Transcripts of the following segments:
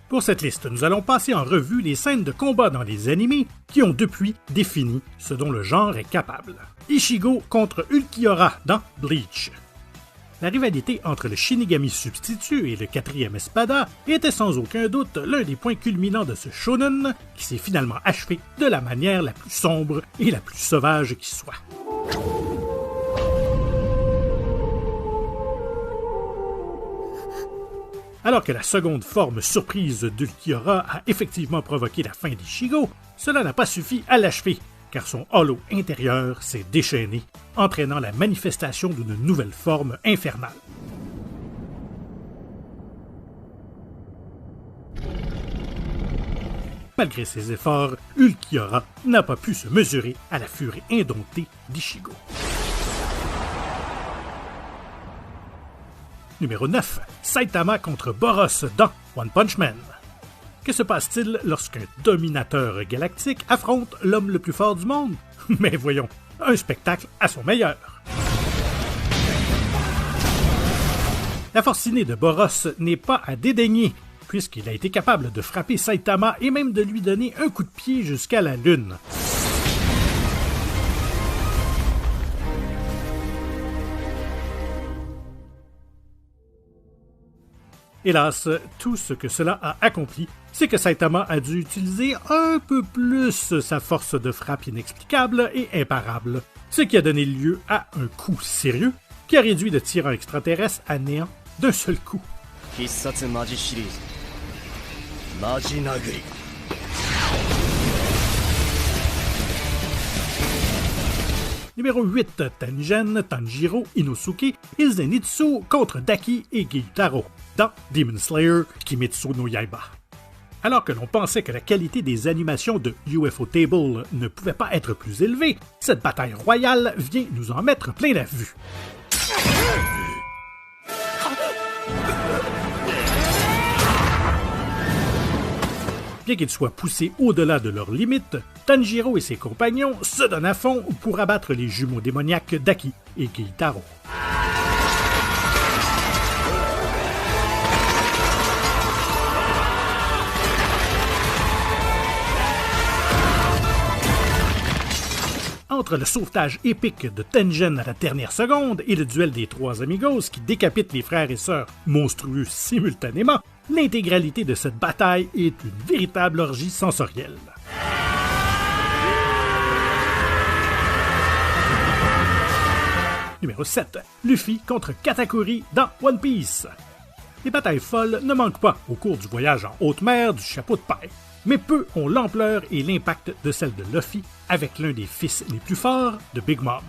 Pour cette liste, nous allons passer en revue les scènes de combat dans les animés qui ont depuis défini ce dont le genre est capable. Ichigo contre Ulquiorra dans Bleach. La rivalité entre le Shinigami substitut et le 4e Espada était sans aucun doute l'un des points culminants de ce shonen qui s'est finalement achevé de la manière la plus sombre et la plus sauvage qui soit. Alors que la seconde forme surprise d'Ulquiorra a effectivement provoqué la fin d'Ichigo, cela n'a pas suffi à l'achever, car son halo intérieur s'est déchaîné, entraînant la manifestation d'une nouvelle forme infernale. Malgré ses efforts, Ulquiorra n'a pas pu se mesurer à la furie indomptée d'Ichigo. Numéro 9. Saitama contre Boros dans One Punch Man. Que se passe-t-il lorsqu'un dominateur galactique affronte l'homme le plus fort du monde? Mais voyons, un spectacle à son meilleur. La force innée de Boros n'est pas à dédaigner, puisqu'il a été capable de frapper Saitama et même de lui donner un coup de pied jusqu'à la lune. Hélas, tout ce que cela a accompli, c'est que Saitama a dû utiliser un peu plus sa force de frappe inexplicable et imparable, ce qui a donné lieu à un coup sérieux qui a réduit le tyran extraterrestre à néant d'un seul coup. Numéro 8, Tengen, Tanjiro, Inosuke et Zenitsu contre Daki et Gyutaro dans Demon Slayer Kimetsu no Yaiba. Alors que l'on pensait que la qualité des animations de UFO Table ne pouvait pas être plus élevée, cette bataille royale vient nous en mettre plein la vue. Bien qu'ils soient poussés au-delà de leurs limites, Tanjiro et ses compagnons se donnent à fond pour abattre les jumeaux démoniaques Daki et Gyutaro. Entre le sauvetage épique de Tengen à la dernière seconde et le duel des trois amigos qui décapitent les frères et sœurs monstrueux simultanément, l'intégralité de cette bataille est une véritable orgie sensorielle. Numéro 7. Luffy contre Katakuri dans One Piece. Les batailles folles ne manquent pas au cours du voyage en haute mer du chapeau de paille, mais peu ont l'ampleur et l'impact de celle de Luffy avec l'un des fils les plus forts de Big Mom.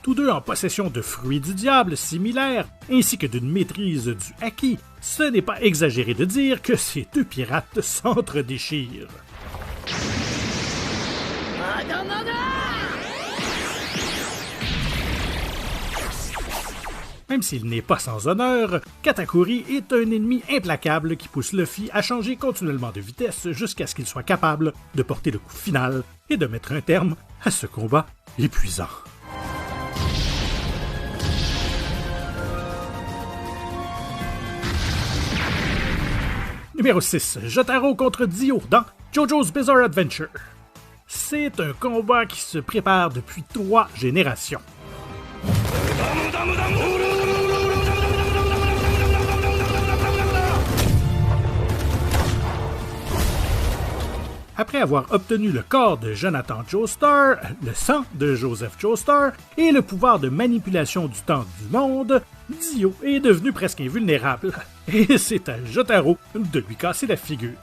Tous deux en possession de fruits du diable similaires, ainsi que d'une maîtrise du haki, ce n'est pas exagéré de dire que ces deux pirates s'entre-déchirent. Même s'il n'est pas sans honneur, Katakuri est un ennemi implacable qui pousse Luffy à changer continuellement de vitesse jusqu'à ce qu'il soit capable de porter le coup final et de mettre un terme à ce combat épuisant. Numéro 6. Jotaro contre Dio dans JoJo's Bizarre Adventure. C'est un combat qui se prépare depuis 3 générations. Après avoir obtenu le corps de Jonathan Joestar, le sang de Joseph Joestar et le pouvoir de manipulation du temps du monde, Dio est devenu presque invulnérable. Et c'est à Jotaro de lui casser la figure.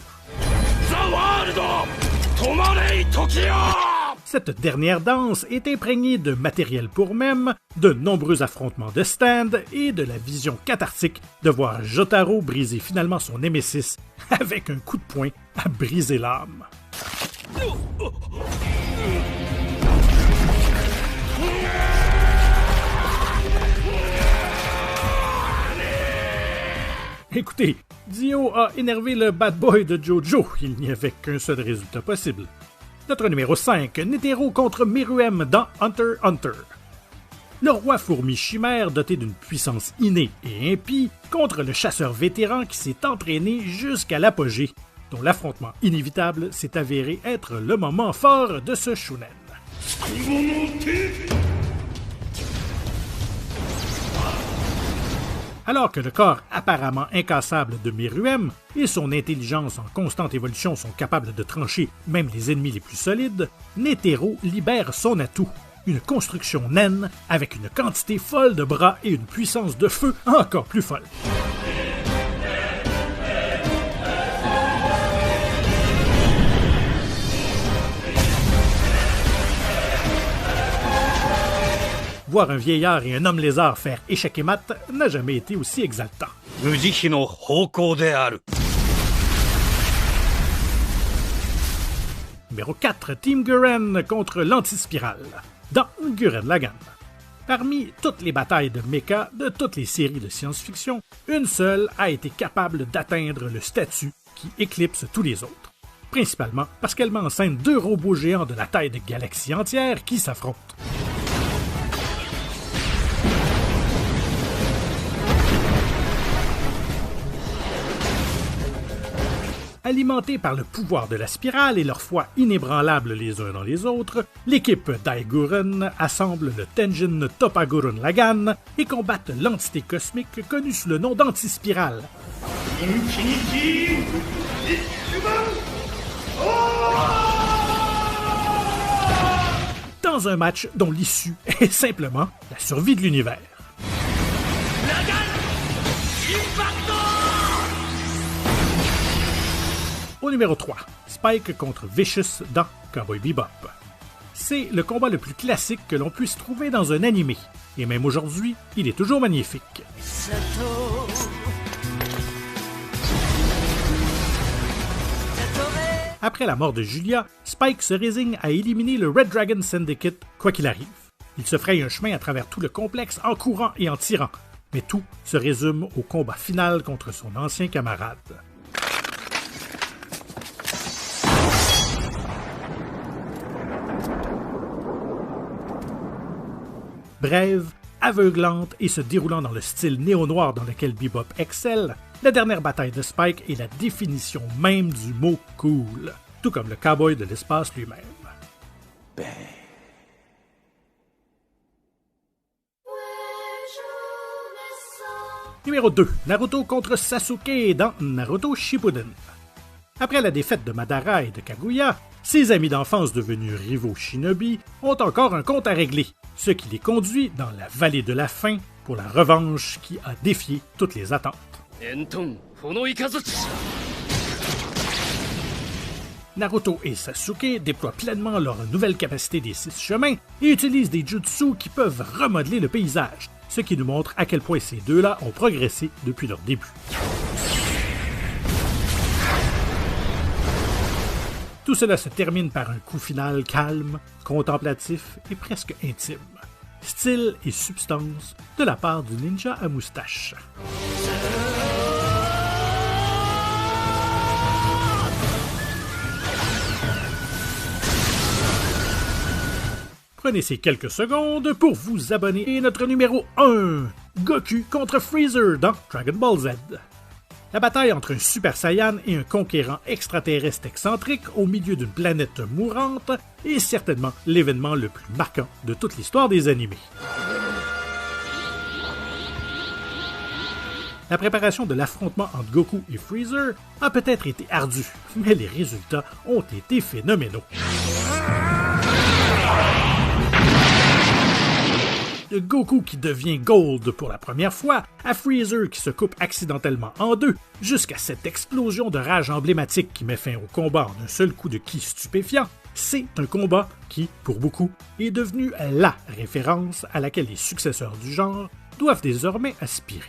Cette dernière danse est imprégnée de matériel pour mème, de nombreux affrontements de stand et de la vision cathartique de voir Jotaro briser finalement son némésis avec un coup de poing à briser l'âme. Écoutez, Dio a énervé le bad boy de Jojo, il n'y avait qu'un seul résultat possible. Notre numéro 5, Netero contre Meruem dans Hunter x Hunter. Le roi fourmi chimère doté d'une puissance innée et impie contre le chasseur vétéran qui s'est entraîné jusqu'à l'apogée, dont l'affrontement inévitable s'est avéré être le moment fort de ce shonen. Alors que le corps apparemment incassable de Meruem et son intelligence en constante évolution sont capables de trancher même les ennemis les plus solides, Netero libère son atout, une construction naine avec une quantité folle de bras et une puissance de feu encore plus folle. Voir un vieillard et un homme lézard faire échec et mat n'a jamais été aussi exaltant. Numéro 4, Team Gurren contre l'Antispirale, dans Gurren Lagann. Parmi toutes les batailles de mecha de toutes les séries de science-fiction, une seule a été capable d'atteindre le statut qui éclipse tous les autres. Principalement parce qu'elle met en scène deux robots géants de la taille de galaxies entières qui s'affrontent. Alimentés par le pouvoir de la spirale et leur foi inébranlable les uns dans les autres, l'équipe Daiguren assemble le Tenjin Toppa Gurren Lagann et combattent l'entité cosmique connue sous le nom d'Antispirale. Dans un match dont l'issue est simplement la survie de l'univers. Au numéro 3, Spike contre Vicious dans Cowboy Bebop. C'est le combat le plus classique que l'on puisse trouver dans un animé, et même aujourd'hui, il est toujours magnifique. Après la mort de Julia, Spike se résigne à éliminer le Red Dragon Syndicate quoi qu'il arrive. Il se fraye un chemin à travers tout le complexe en courant et en tirant, mais tout se résume au combat final contre son ancien camarade. Brève, aveuglante et se déroulant dans le style néo-noir dans lequel Bebop excelle, la dernière bataille de Spike est la définition même du mot cool, tout comme le cowboy de l'espace lui-même. Ben. Numéro 2, Naruto contre Sasuke dans Naruto Shippuden. Après la défaite de Madara et de Kaguya, ses amis d'enfance devenus rivaux shinobi ont encore un compte à régler, ce qui les conduit dans la vallée de la faim pour la revanche qui a défié toutes les attentes. Naruto et Sasuke déploient pleinement leur nouvelle capacité des 6 chemins et utilisent des jutsu qui peuvent remodeler le paysage, ce qui nous montre à quel point ces deux-là ont progressé depuis leur début. Tout cela se termine par un coup final calme, contemplatif et presque intime. Style et substance de la part du ninja à moustache. Prenez ces quelques secondes pour vous abonner à notre numéro 1, Goku contre Freezer dans Dragon Ball Z. La bataille entre un Super Saiyan et un conquérant extraterrestre excentrique au milieu d'une planète mourante est certainement l'événement le plus marquant de toute l'histoire des animés. La préparation de l'affrontement entre Goku et Freezer a peut-être été ardue, mais les résultats ont été phénoménaux. De Goku qui devient Gold pour la première fois, à Freezer qui se coupe accidentellement en deux, jusqu'à cette explosion de rage emblématique qui met fin au combat en un seul coup de ki stupéfiant, c'est un combat qui, pour beaucoup, est devenu la référence à laquelle les successeurs du genre doivent désormais aspirer.